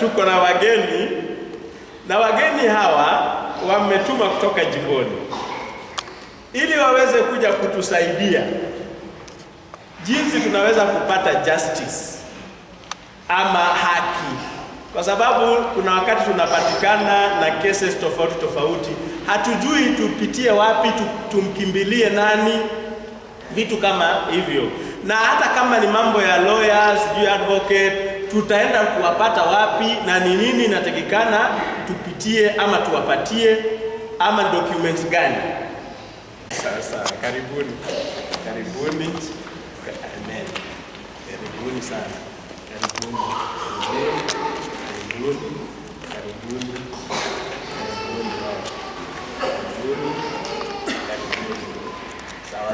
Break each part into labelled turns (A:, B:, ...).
A: tuko na wageni, na wageni hawa wametuma kutoka jimboni ili waweze kuja kutusaidia jinsi tunaweza kupata justice ama haki, kwa sababu kuna wakati tunapatikana na cases tofauti, hatujui tupitie wapi, tumkimbilie nani, vitu kama hivyo. Na hata kama ni mambo ya lawyers, advocate, tutaenda kuwapata wapi na ni nini inatakikana tupitie ama tuwapatie ama documents gani? Sasa karibuni. Amen. Karibuni sana. Karibuni.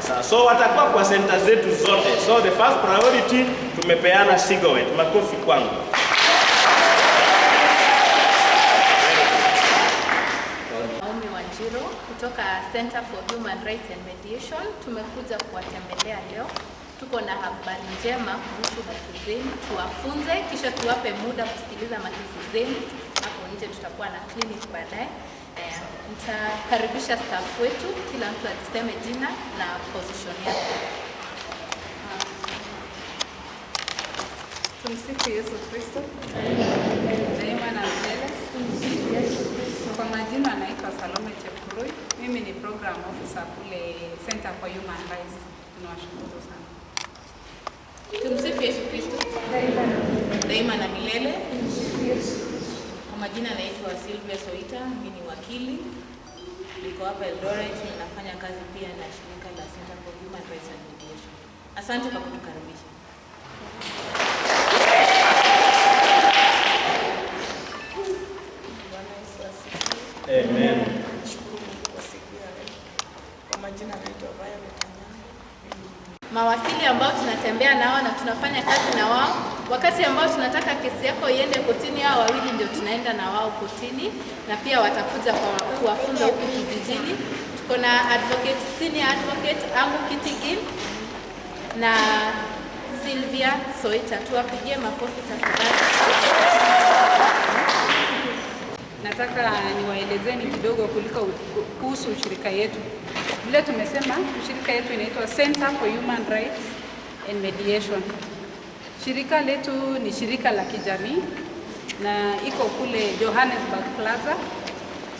A: Sawa. So watakuwa kwa center zetu zote. So the first priority tumepeana cigarette. Makofi kwangu.
B: Naomi Wanjiru kutoka Center for Human Rights and Mediation. Tumekuja kuwatembelea leo. Tuko na habari njema kuhusu haki zenu, tuwafunze kisha tuwape muda kusikiliza makesi zenu. Hapo nje tutakuwa na clinic baadaye. Nitakaribisha staff wetu, kila mtu atiseme jina na position yake.
C: Tumsifu Yesu Kristo. Daima na milele. Kwa majina anaitwa Salome Chepkurui. Mimi ni program officer kule Center for Human Rights. Tunawashukuru sana.
B: Tumsifu Yesu Kristo. Daima na milele. Kwa majina naitwa Sylvia Soita, mimi ni wakili. Niko hapa Eldoret, ninafanya kazi pia na shirika la Center for Human Rights and Mediation. Asante kwa kutukaribisha.
A: Amen.
D: Kwa majina naitwa Violet.
B: Mawakili ambao tunatembea nao na tunafanya kazi na wao, wakati ambao tunataka kesi yako iende kotini, hao wawili ndio tunaenda na wao kotini, na pia watakuja kwa kuwafunza huku kijijini. Tuko na advocate, senior advocate Angu Kitigin na Sylvia Soita. Tuwapigie makofi tafadhali.
C: Nataka niwaelezeni kidogo kuhusu ushirika yetu. Vile tumesema, ushirika yetu inaitwa Center for Human Rights and Mediation. Shirika letu ni shirika la kijamii na iko kule Johannesburg Plaza.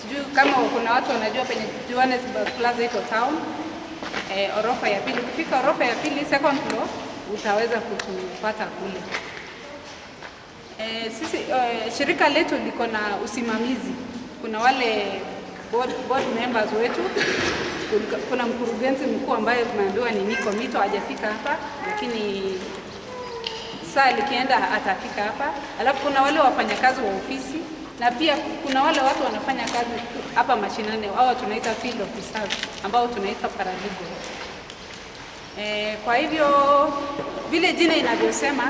C: Sijui kama kuna watu wanajua penye Johannesburg Plaza iko town. Orofa ya pili. Ukifika orofa ya pili, second floor, utaweza kutupata kule. Sisi shirika letu liko na usimamizi. Kuna wale board members wetu. Kuna mkurugenzi mkuu ambaye tumeambiwa ni Niko Mito, hajafika hapa, lakini saa likienda atafika hapa. Alafu kuna wale wafanyakazi wa ofisi, na pia kuna wale watu wanafanya kazi hapa mashinani, hao tunaita field officers, ambao tunaita paralegal. Kwa hivyo vile jina inavyosema,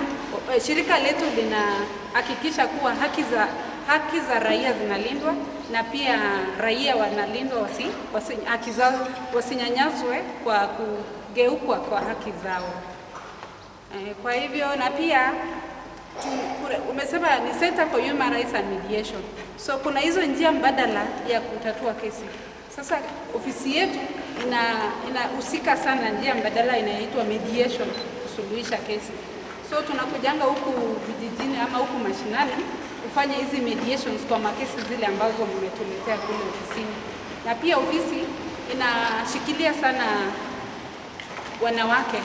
C: shirika letu linahakikisha kuwa haki za raia zinalindwa, na pia raia wanalindwa haki zao wasinyanyaswe kwa kugeukwa kwa haki zao. Kwa hivyo, na pia umesema ni Center for Human Rights and Mediation. So kuna hizo njia mbadala ya kutatua kesi. Sasa ofisi yetu inahusika sana njia mbadala inaitwa mediation, kusuluhisha kesi. So tunakujanga huku vijijini ama huku mashinani kufanya hizi mediations kwa makesi zile ambazo mmetuletea kule ofisini. Na pia ofisi inashikilia sana wanawake,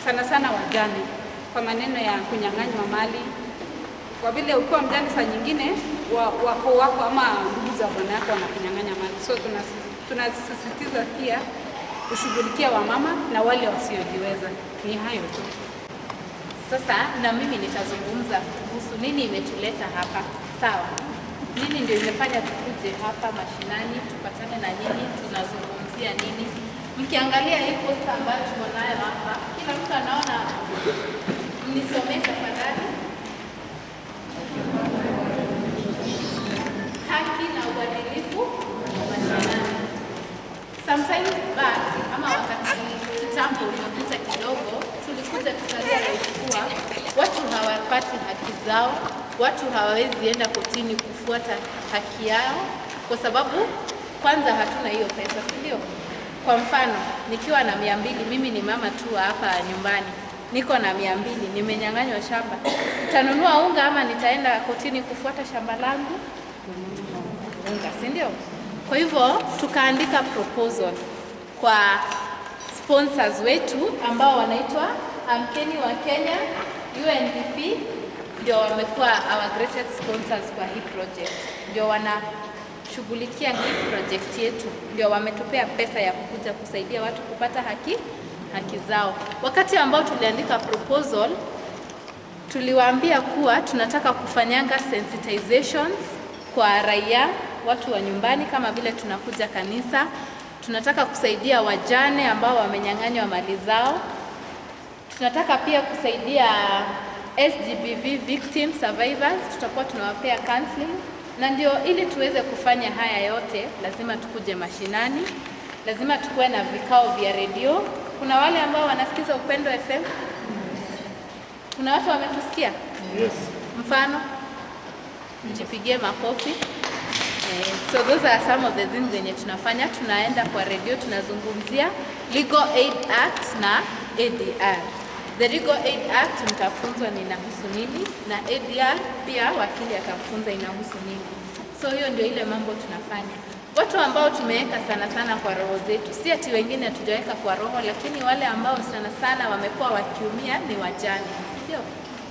C: sana wajane, kwa maneno ya kunyang'anywa mali. Kwa vile ukiwa mjane saa nyingine wako ama ndugu za bwana yako wanakunyang'anya mali. So tunasisitiza pia kushughulikia wamama na wale wasiojiweza. Ni hayo tu.
B: Sasa na mimi nitazungumza kuhusu nini imetuleta hapa. Sawa. Nini ndio imefanya tukuje hapa mashinani, tupatane na nyinyi, tunazungumzia nini? Mkiangalia hii posta ambayo tuko nayo hapa, kila mtu anaona, mnisomee tafadhali. Haki na uadilifu mashinani. Sometimes back, ama wakati kitambo uliopita kidogo, tulikuja tukarealize kuwa watu hawapati haki zao watu hawawezi enda kotini kufuata haki yao, kwa sababu kwanza hatuna hiyo pesa, si ndio? Kwa mfano, nikiwa na 200, mimi ni mama tu hapa nyumbani, niko na 200, nimenyang'anywa shamba, nitanunua unga ama nitaenda kotini kufuata shamba langu? Unga, si ndio? Kwa hivyo tukaandika proposal kwa sponsors wetu ambao wanaitwa Amkeni wa Kenya, UNDP, ndio wamekuwa our greatest sponsors kwa hii project, ndio wanashughulikia hii project yetu, ndio wametupea pesa ya kukuja kusaidia watu kupata haki zao. Wakati ambao tuliandika proposal, tuliwaambia kuwa tunataka kufanyanga sensitizations kwa raia, watu wa nyumbani, kama vile tunakuja kanisa. Tunataka kusaidia wajane ambao wamenyang'anywa mali zao. Tunataka pia kusaidia SGBV victim survivors, tutakuwa tunawapea counseling. Na ndio ili tuweze kufanya haya yote, lazima tukuje mashinani, lazima tukuwe na vikao vya redio. Kuna wale ambao wanasikiza Upendo FM? Kuna watu wametusikia?
A: Yes.
B: Mfano, mjipigie makofi. So those are some of the things zenye tunafanya. Tunaenda kwa redio, tunazungumzia Legal Aid Act na ADR. The Legal Aid Act mtafunzwa ni inahusu nini, na ADR pia wakili atafunza inahusu nini. So hiyo ndio ile mambo tunafanya. Watu ambao tumeweka sana kwa roho zetu, si ati wengine hatujaweka kwa roho, lakini wale ambao sana wamekuwa wakiumia ni wajane, ndio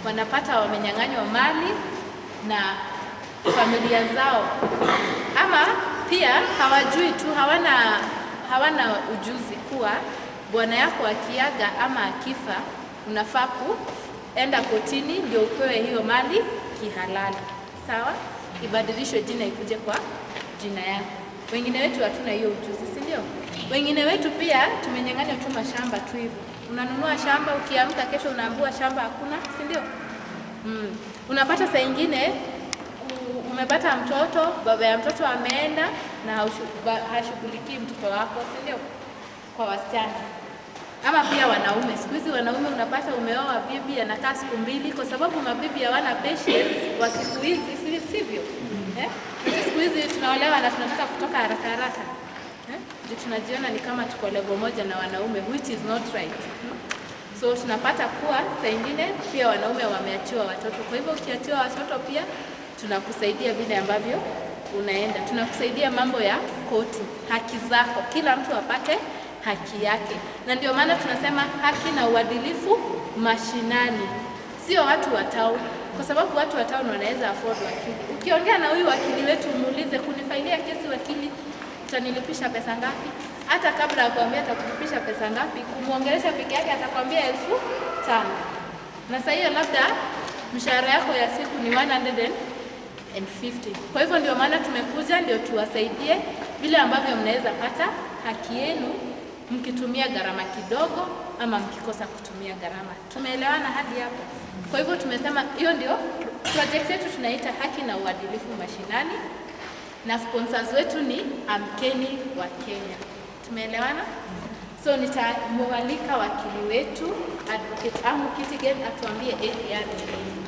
B: wanapata wamenyang'anywa mali na familia zao, ama pia hawajui tu, hawana ujuzi kuwa bwana yako akiaga ama akifa unafaa kuenda kotini ndio upewe hiyo mali kihalali. Sawa? Ibadilishwe jina ikuje kwa jina yako. Wengine wetu hatuna hiyo ujuzi, si ndio? Wengine wetu pia tumenyang'anywa tu mashamba tu hivyo. Unanunua shamba, ukiamka kesho unaambiwa shamba hakuna, si ndio? Unapata saa nyingine umepata mtoto, baba ya mtoto ameenda na hashughulikii mtoto wako, si ndio? Kwa wasichana. Ama pia wanaume. Siku hizi wanaume unapata umeoa bibi anakaa siku 2 kwa sababu mabibi hawana patience wa siku hizi, sivyo? Siku hizi tunaolewa na tunataka kutoka haraka. Tunajiona ni kama tuko level moja na wanaume, which is not right. So tunapata kuwa saa nyingine pia wanaume wameachiwa watoto. Kwa hivyo ukiachiwa watoto pia tunakusaidia vile ambavyo unaenda. Tunakusaidia mambo ya koti, haki zako, kila mtu apate haki yake. Na ndio maana tunasema haki na uadilifu mashinani, sio watu wa town, kwa sababu watu wa town wanaweza afford wakili. Ukiongea na huyu wakili wetu umuulize, kunifailia kesi wakili utanilipisha pesa ngapi? Hata kabla akwambia atakulipisha pesa ngapi, kumuongelesha peke yake atakwambia 5,000. Na sasa hiyo labda mshahara yako ya siku ni 150. Kwa hivyo ndio maana tumekuja ndio tuwasaidie vile ambavyo mnaweza pata haki yenu mkitumia gharama kidogo ama mkikosa kutumia gharama. Tumeelewana hadi hapo? Kwa hivyo tumesema hiyo ndio project yetu, tunaita haki na uadilifu mashinani, na sponsors wetu ni Amkeni wa Kenya. Tumeelewana? So nitamwalika wakili wetu Advocate Amu Kitigen atuambie ADR ni nini.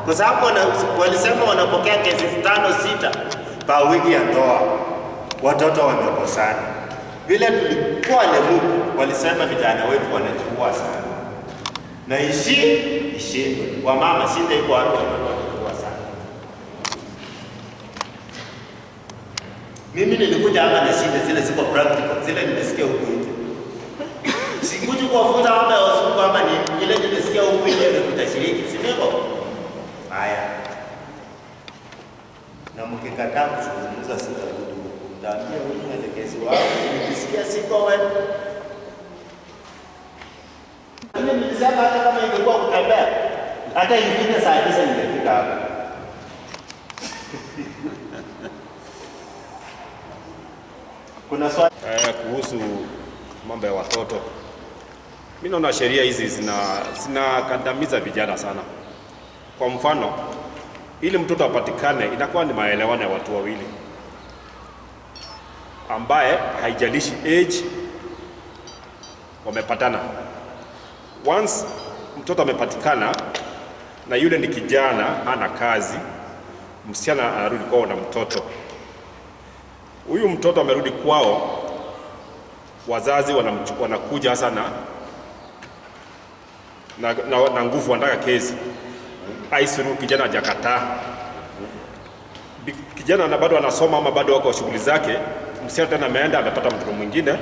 E: Kwa sababu walisema wanapokea kesi 5-6 kwa wiki ya ndoa, watoto wamekosana. Vile tulikuwa Lemuku, walisema vijana wetu wanachukua sana. Na ishindwe. Wamama shinde iko watu wanachukua sana. Mimi nilikuja hapa na shinde zile ziko practical, zile nimesikia huko nje. Sikuja kuwafunza mambo ya wazungu ama ni ile nimesikia huko nje ndio tutashiriki, si ndio? Haya. Na mkikataa kuzungumza sitarudi. Ndaambia wewe mwelekezi wao, nikisikia siko wewe. Mimi nilisema hata kama ingekuwa kutembea, hata ingine saa 9 ningefika hapa. Kuna swali
F: kuhusu mambo ya watoto. Mimi naona sheria hizi zinakandamiza vijana sana. Kwa mfano, ili mtoto apatikane inakuwa ni maelewano ya watu wawili, ambaye haijalishi age, wamepatana. Once mtoto amepatikana na yule ni kijana hana kazi, msichana anarudi kwao na mtoto. Huyu mtoto amerudi kwao, wazazi wanakuja hasa na nguvu, wanataka kesi. Aisuru kijana hajakataa. Kijana na bado anasoma ama bado wako shughuli zake. Msichana tena ameenda amepata mtoto mwingine,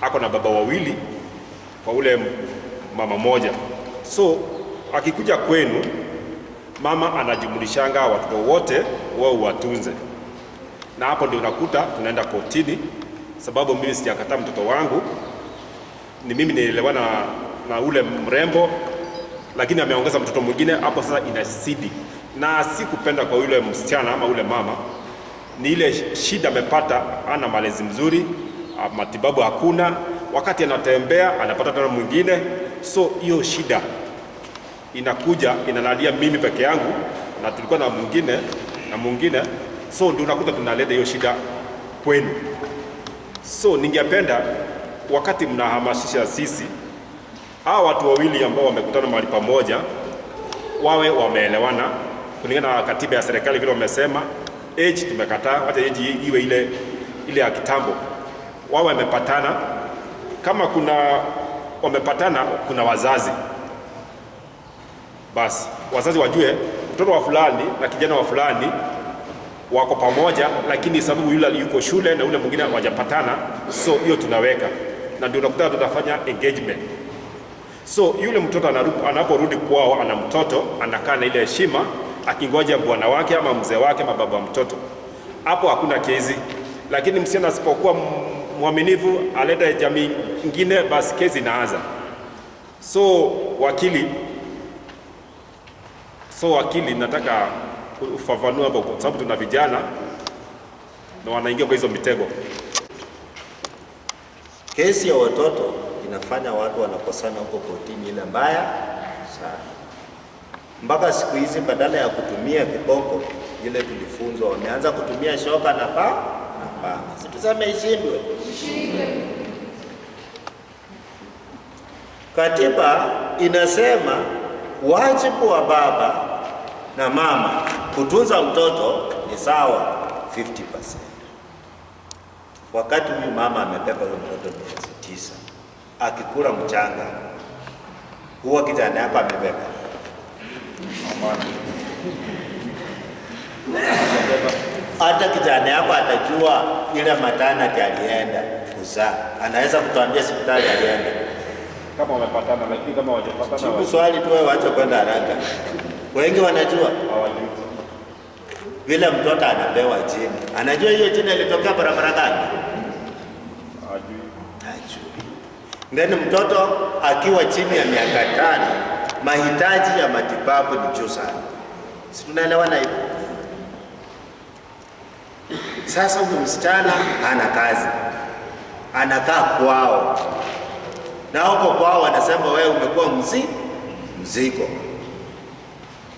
F: ako na baba wawili kwa ule mama moja. So akikuja kwenu, mama anajumulishanga watoto wote wao watunze, na hapo ndio unakuta tunaenda kotini, sababu mimi sijakataa mtoto wangu, ni mimi nielewana na ule mrembo, lakini ameongeza mtoto mwingine. Hapo sasa inasidi, na si kupenda kwa yule msichana ama ule mama, ni ile shida amepata, ana malezi mzuri, matibabu hakuna, wakati anatembea anapata tena mwingine. So hiyo shida inakuja inalalia mimi peke yangu, na tulikuwa na mwingine, so ndio unakuta tunaleta hiyo shida kwenu. So ningependa wakati mnahamasisha sisi, hawa watu wawili ambao wamekutana mahali pamoja wawe wameelewana kulingana na katiba ya serikali vile wamesema. Age tumekataa, wacha age iwe ile ya kitambo. Wawe wamepatana, kama kuna wamepatana, kuna wazazi, basi wazazi wajue mtoto wa fulani na kijana wa fulani wako pamoja, lakini sababu yule yuko shule na yule mwingine hawajapatana, so hiyo tunaweka, na ndio unakuta tutafanya engagement. So yule mtoto anaporudi kwao, ana mtoto, anakaa na ile heshima, akingoja bwana wake ama mzee wake ama baba mtoto. Hapo hakuna kesi. Lakini msichana asipokuwa mwaminifu, aleta jamii nyingine, basi kesi inaanza. So wakili, nataka ufafanue hapo, kwa sababu tuna vijana na wanaingia kwa hizo mitego.
E: Kesi ya watoto inafanya watu wanakosana huko kotini ile mbaya sana. Mpaka siku hizi badala ya kutumia viboko ile tulifunzwa, wameanza kutumia shoka na panga. Si tuseme ishindwe. Katiba inasema wajibu wa baba na mama kutunza mtoto ni sawa 50%. Wakati huyu mama amebeba huyo mtoto miezi 9, akikula mchanga, huwa kijana yako amebeba. Hata kijana yako atajua ile maternity alienda kuzaa, anaweza kutuambia hospitali alienda.
F: Kama wamepatana, lakini kama hawajapatana,
E: jibu swali tu, wewe acha kwenda haraka. Wengi wanajua,
F: hawajui
E: vile mtoto anapewa jina. Anajua hiyo jina ilitokea barabara gani?
F: hajui.
E: Then mtoto akiwa chini ya miaka 5, mahitaji ya matibabu ni juu sana. Si tunaelewana hivyo? Sasa huyu msichana hana kazi, anakaa kwao, na huko kwao wanasema wewe umekuwa mzigo,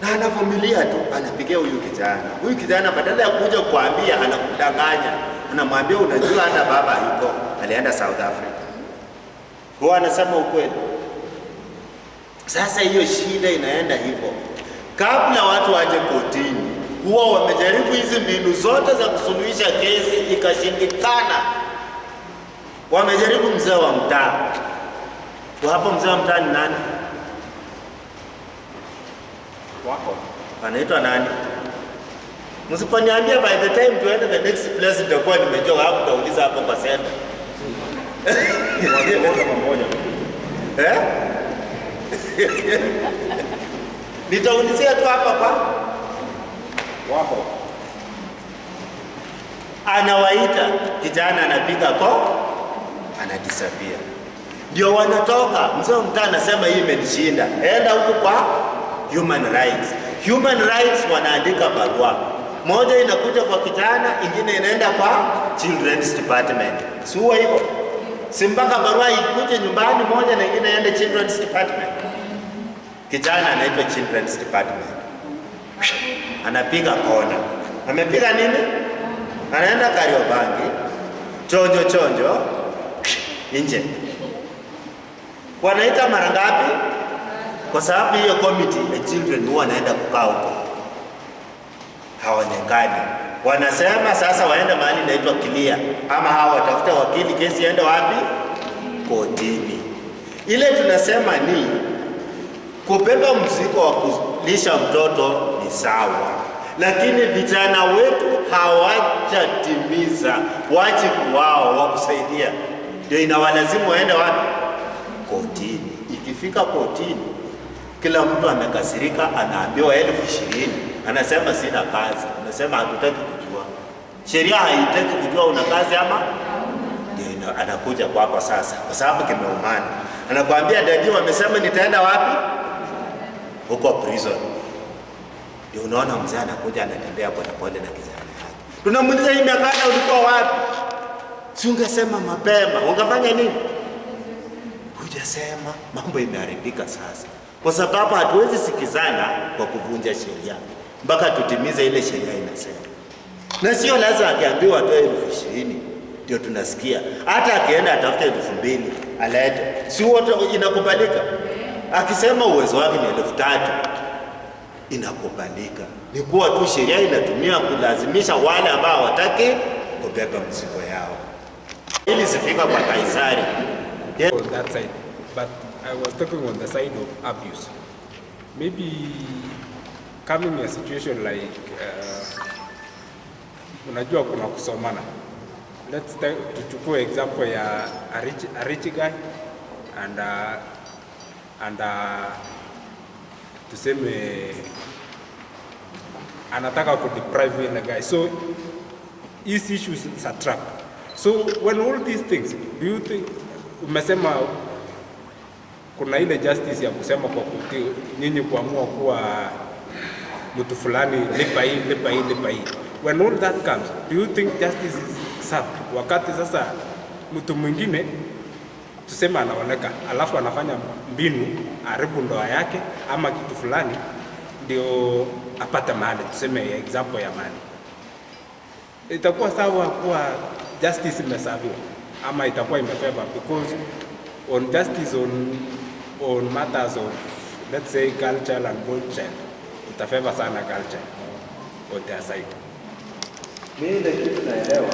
E: na anavumilia tu, anapigia huyu kijana. Huyu kijana badala ya kuja kuambia, anakudanganya, anamwambia unajua hata baba yuko alienda South Africa. Kwa anasema ukweli. Sasa hiyo shida inaenda hivyo. Kabla watu waje kotini, huwa wamejaribu hizi mbinu zote za kusuluhisha kesi, ikashindikana. Wamejaribu mzee wa mtaa. Kwa hapo mzee wa mtaa ni nani?
F: Wako
E: anaitwa nani? Msiponiambia by the time tuende the next place nitakuwa nimejua hapo, nauliza hapo kwa center. Nitaulizia tu hapa kwa
F: wako,
E: anawaita kijana, anapiga anadisappear. Ndio wanatoka, mzee mtaa anasema hii imenishinda, enda huko kwa human rights. Human rights wanaandika barua, moja inakuja kwa kijana, ingine inaenda kwa children's department. Si huwa hivyo? Si mpaka barua ikuje nyumbani moja na ingine iende children's department. Kijana anaitwa children's department, anapiga kona. Amepiga nini? Anaenda Kariobangi, chonjo nje. Wanaita mara ngapi? Kwa sababu hiyo committee ya children huwa anaenda kukaa huko. haonekani. Wanasema sasa waende mahali inaitwa clear, ama hawa watafuta wakili, kesi iende wapi? Kotini. Ile tunasema ni kubeba mzigo wa kulisha mtoto ni sawa, lakini vijana wetu hawajatimiza wajibu wao wa kusaidia, ndio inawalazimu waende wapi? Kotini. Ikifika kotini, kila mtu amekasirika, anaambiwa 20,000, anasema sina kazi, anasema hatutaki kujua. Sheria haitaki kujua una kazi ama, ndio anakuja kwako sasa, kwa sababu kimeumana, anakuambia dadi, wamesema nitaenda wapi? Huko prison. Ndio unaona mzee anakuja anatembea polepole na kijana yake. Tunamuuliza, hii miaka ulikuwa wapi? Si ungesema mapema, ungefanya nini? Hujasema. Mambo imeharibika sasa, kwa sababu hatuwezi sikizana kwa kuvunja sheria mpaka tutimize ile sheria inasema. Na sio lazima akiambiwa atoe 20,000 ndio tunasikia. Hata akienda atafute 2,000 alete, si wote inakubalika. Akisema uwezo wake ni 3,000 inakubalika. Ni kuwa tu sheria inatumia kulazimisha wale ambao hawataki kubeba mzigo yao ili sifika kwa Kaisari.
G: Yeah. On that side, but I was talking on the side of abuse. Maybe coming in a situation like unajua kuna kusomana. Tuchukue example ya a rich guy and tuseme anataka ku deprive the guy. So these issues is a trap. So when all these things, do you think, umesema kuna ile justice ya kusema kwa kuti nyinyi kuamua kuwa mtu fulani lipa hii. When all that comes, do you think justice is served? Wakati sasa mtu mwingine tuseme anaoneka alafu anafanya mbinu haribu ndoa yake ama kitu fulani ndio apate mali, tuseme example ya mali, itakuwa sawa kuwa justice imeserviwa ama itakuwa imefavor? Because on justice on matters of, let's say, culture and child, itafavor sana culture on their side.
A: Mimi ile kitu naelewa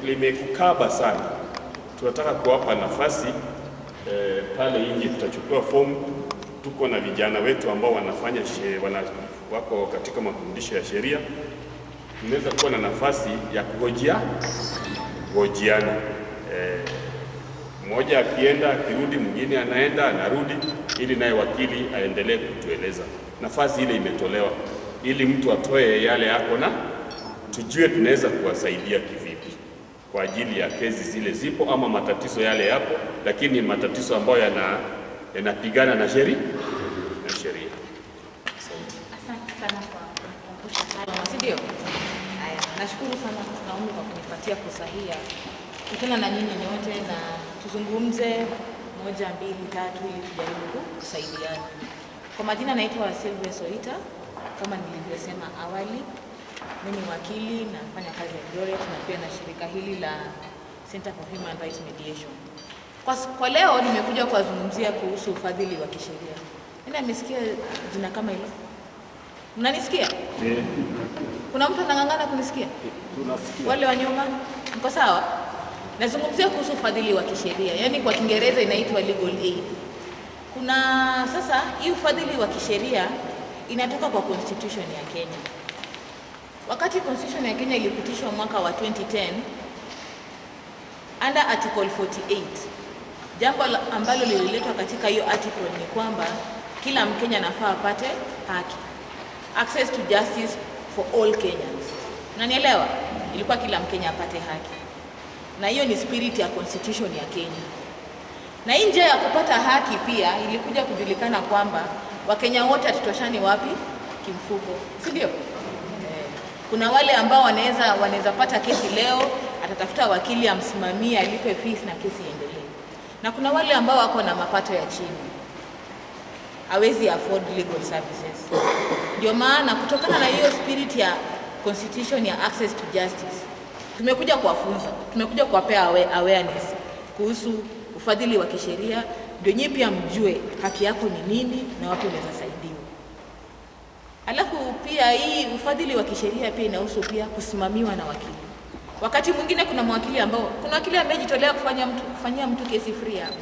A: limekukaba sana. Tunataka kuwapa nafasi pale nje, tutachukua fomu. Tuko na vijana wetu ambao wanafanya wako katika mafundisho ya sheria. Tunaweza kuwa na nafasi ya kuhojiana. Mmoja akienda akirudi, mwingine anaenda anarudi, ili naye wakili aendelee kutueleza. Nafasi ile imetolewa ili mtu atoe yale yako na tujue tunaweza kuwasaidia kivipi kwa ajili ya kesi zile zipo ama matatizo yale yapo, lakini matatizo ambayo yanapigana na sheria.
H: Asante sana kwa kukumbusha hayo, si ndio? Haya, nashukuru sana Naomi kwa kunipatia fursa hii ya kukutana na nyinyi nyote na tuzungumze 1, 2, 3 ili tujaribu kusaidiana. Kwa majina naitwa Sylvia Soita, kama nilivyosema awali. Mimi ni wakili na nafanya kazi ya Eldoret na pia na shirika hili la Center for Human Rights Mediation. Kwa leo nimekuja kuwazungumzia kuhusu ufadhili wa kisheria. Nani amesikia jina kama hilo? Mnanisikia? Kuna mtu anang'ang'ana kunisikia? Tunasikia. Wale wa nyuma, mko sawa? Nazungumzia kuhusu ufadhili wa kisheria, yaani kwa Kiingereza inaitwa legal aid. Kuna sasa hii ufadhili wa kisheria inatoka kwa constitution ya Kenya. Wakati constitution ya Kenya ilipitishwa mwaka wa 2010 under article 48, jambo ambalo lililetwa katika hiyo article ni kwamba kila Mkenya anafaa apate haki, access to justice for all Kenyans. Unanielewa? Ilikuwa kila Mkenya apate haki, na hiyo ni spirit ya constitution ya Kenya. Na nje ya kupata haki pia ilikuja kujulikana kwamba Wakenya wote hatutoshani wapi? Kimfuko, si ndio? Kuna wale ambao wanaweza pata kesi leo, atatafuta wakili amsimamie, alipe fees na kesi iendelee. Na kuna wale ambao wako na mapato ya chini, hawezi afford legal services. Ndio maana kutokana na hiyo spirit ya constitution ya access to justice, tumekuja kuwafunza, tumekuja kuwapea awareness kuhusu ufadhili wa kisheria, ndio nyinyi pia mjue haki yako ni nini na wapi unaweza saidiwa. Alafu pia hii ufadhili wa kisheria pia inahusu pia kusimamiwa na wakili. Wakati mwingine kuna wakili amejitolea kufanyia mtu kesi free hapa.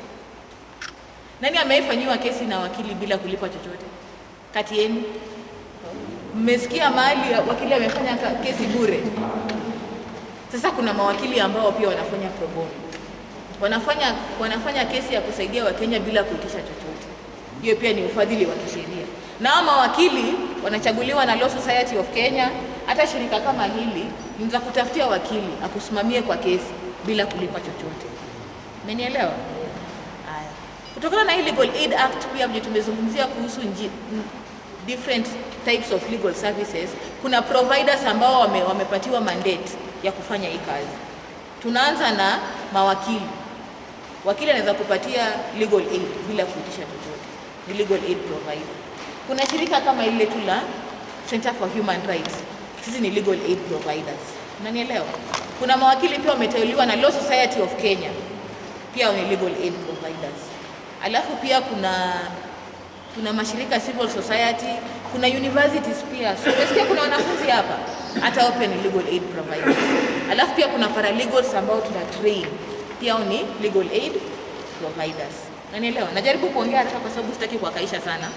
H: Nani amefanyiwa kesi na wakili bila kulipa chochote? Kati yenu mmesikia mahali wakili amefanya kesi bure? Sasa kuna mawakili ambao pia wanafanya pro bono, wanafanya kesi ya kusaidia Wakenya bila kuitisha chochote. Hiyo pia ni ufadhili wa kisheria. Na hao mawakili wanachaguliwa na Law Society of Kenya. Hata shirika kama hili linaweza kutafutia wakili akusimamie kwa kesi bila kulipa chochote. Umenielewa? Haya. Kutokana na hii Legal Aid Act pia tumezungumzia kuhusu different types of legal services. Kuna providers ambao wamepatiwa mandate ya kufanya hii kazi. Tunaanza na mawakili. Wakili anaweza kupatia legal aid bila kuitisha chochote. Ni legal aid provider. Kuna shirika kama ile tu la Center for Human Rights. Sisi ni legal aid providers. Unanielewa? Kuna mawakili pia wameteuliwa na Law Society of Kenya. Pia ni legal aid providers. Alafu pia kuna mashirika civil society, kuna universities pia. So unasikia kuna wanafunzi hapa, hata open legal aid providers. Alafu pia kuna paralegals ambao tuna train. Pia ni legal aid providers. Unanielewa? Najaribu kuongea haraka kwa sababu sitaki kuwakaisha sana.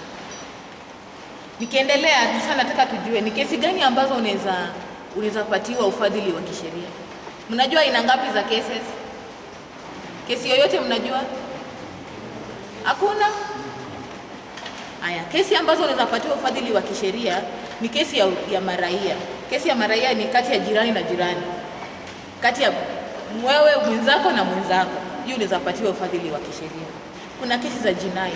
H: Nikiendelea sasa nataka tujue ni kesi gani ambazo unaweza patiwa ufadhili wa kisheria. Mnajua aina ngapi za cases? Kesi yoyote mnajua? Hakuna? Haya, kesi ambazo unaweza patiwa ufadhili wa kisheria ni kesi ya maraia. Kesi ya maraia ni kati ya jirani na jirani. Kati ya wewe mwenzako na mwenzako. Hiyo unaweza patiwa ufadhili wa kisheria. Kuna kesi za jinai.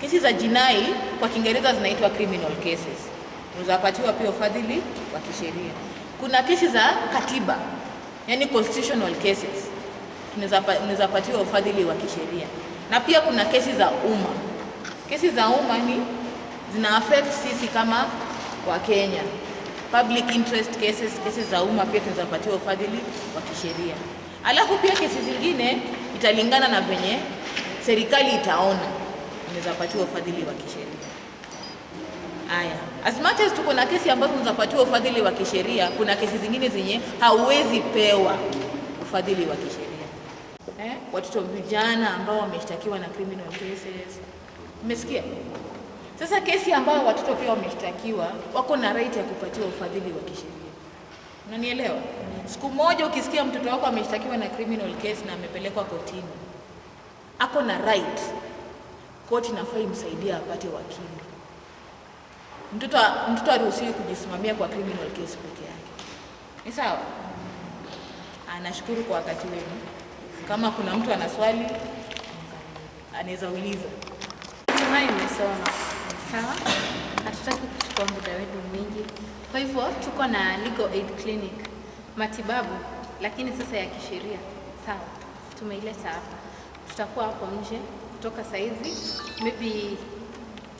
H: Kesi za jinai kwa Kiingereza zinaitwa criminal cases. Unaweza patiwa pia ufadhili wa kisheria. Kuna kesi za katiba, yani constitutional cases. Unaweza patiwa ufadhili wa kisheria. Na pia kuna kesi za umma. Kesi za umma zina affect sisi kama wa Kenya. Public interest cases, kesi za umma pia tunaweza patiwa ufadhili wa kisheria. Alafu pia kesi zingine italingana na venye serikali itaona, unaweza patiwa ufadhili wa kisheria. Haya, as much as tuko na kesi ambazo tunaweza patiwa ufadhili wa kisheria, kuna kesi zingine zenye hauwezi pewa ufadhili wa kisheria. Watoto vijana ambao wameshtakiwa na criminal cases. Umesikia? Sasa kesi ambao watoto pia wameshtakiwa wako na right ya kupatiwa ufadhili wa kisheria. Unanielewa? Siku moja ukisikia mtoto wako ameshtakiwa na criminal case na amepelekwa kotini, ako na right. Koti inafaa imsaidie apate wakili. Mtoto haruhusiwi kujisimamia kwa criminal case peke yake. Ni sawa? Nashukuru kwa wakati wenu. Kama kuna mtu ana swali anaweza uliza.
B: Nimesoma. Sawa? Hatutaki kuchukua muda wetu mwingi. Kwa hivyo tuko na legal aid clinic, matibabu lakini sasa ya kisheria. Sawa? Tumeileta hapa. Tutakuwa hapo nje kutoka saizi, maybe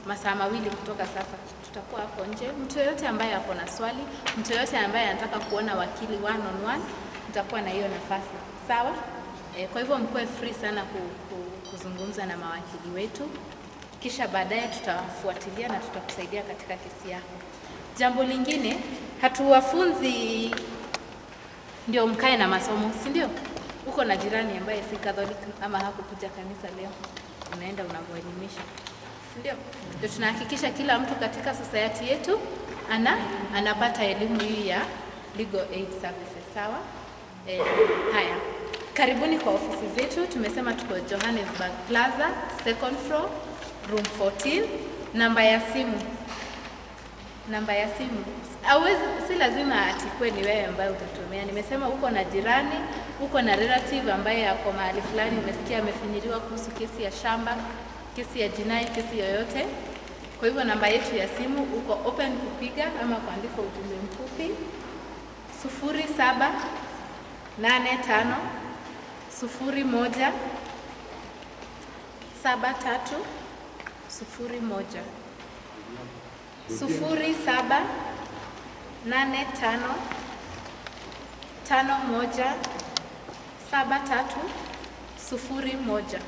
B: masaa mawili kutoka sasa. Tutakuwa hapo nje. Mtu yoyote ambaye ako na swali, mtu yoyote ambaye anataka kuona wakili one on one, tutakuwa na hiyo nafasi. Sawa? Kwa hivyo mkuwe free sana kuzungumza na mawakili wetu. Kisha baadaye tutafuatilia na tutakusaidia katika kesi yako. Jambo lingine, hatuwafunzi ndio mkae na masomo, si ndio? Uko na jirani ambaye si Catholic ama hakukuja kanisa leo, unaenda unamwelimisha, si ndio? Ndio tunahakikisha kila mtu katika society yetu anapata elimu hii ya legal aid services. Sawa? Haya, karibuni kwa ofisi zetu. Tumesema tuko Johannesburg Plaza, second floor, room 14. Namba ya simu. Si lazima atikwe ni wewe ambaye utatumia. Nimesema uko na jirani, uko na relative ambaye ako mahali fulani, umesikia amefinyiliwa kuhusu kesi ya shamba, kesi ya jinai, kesi yoyote. Kwa hivyo namba yetu ya simu uko open kupiga ama kuandika ujumbe mfupi 0785 01 7301 0785 51 7301.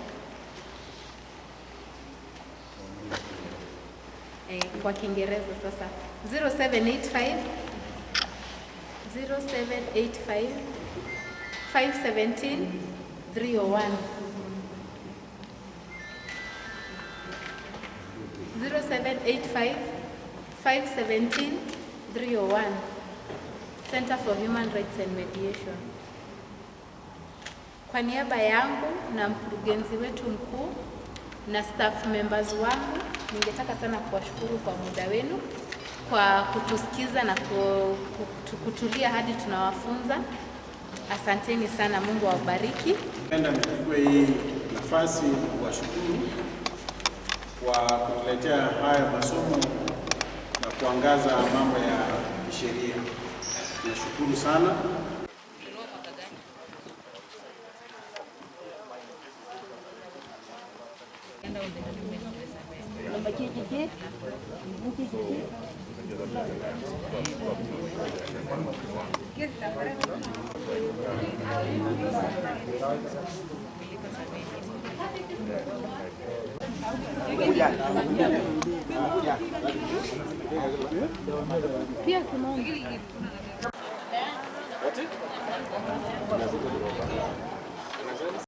B: Kwa Kiingereza sasa 0785 517 301. 0785 517 301. Center for Human Rights and Mediation. Kwa niaba yangu na mkurugenzi wetu mkuu na staff members wangu, ningetaka sana kuwashukuru kwa muda wenu, kwa kutusikiza na kutulia hadi tunawafunza. Asanteni sana, Mungu awabariki.
I: Napenda nichukue hii nafasi kuwashukuru kwa kutuletea haya masomo na kuangaza mambo ya sheria. Nashukuru sana.
C: Pia kimoja.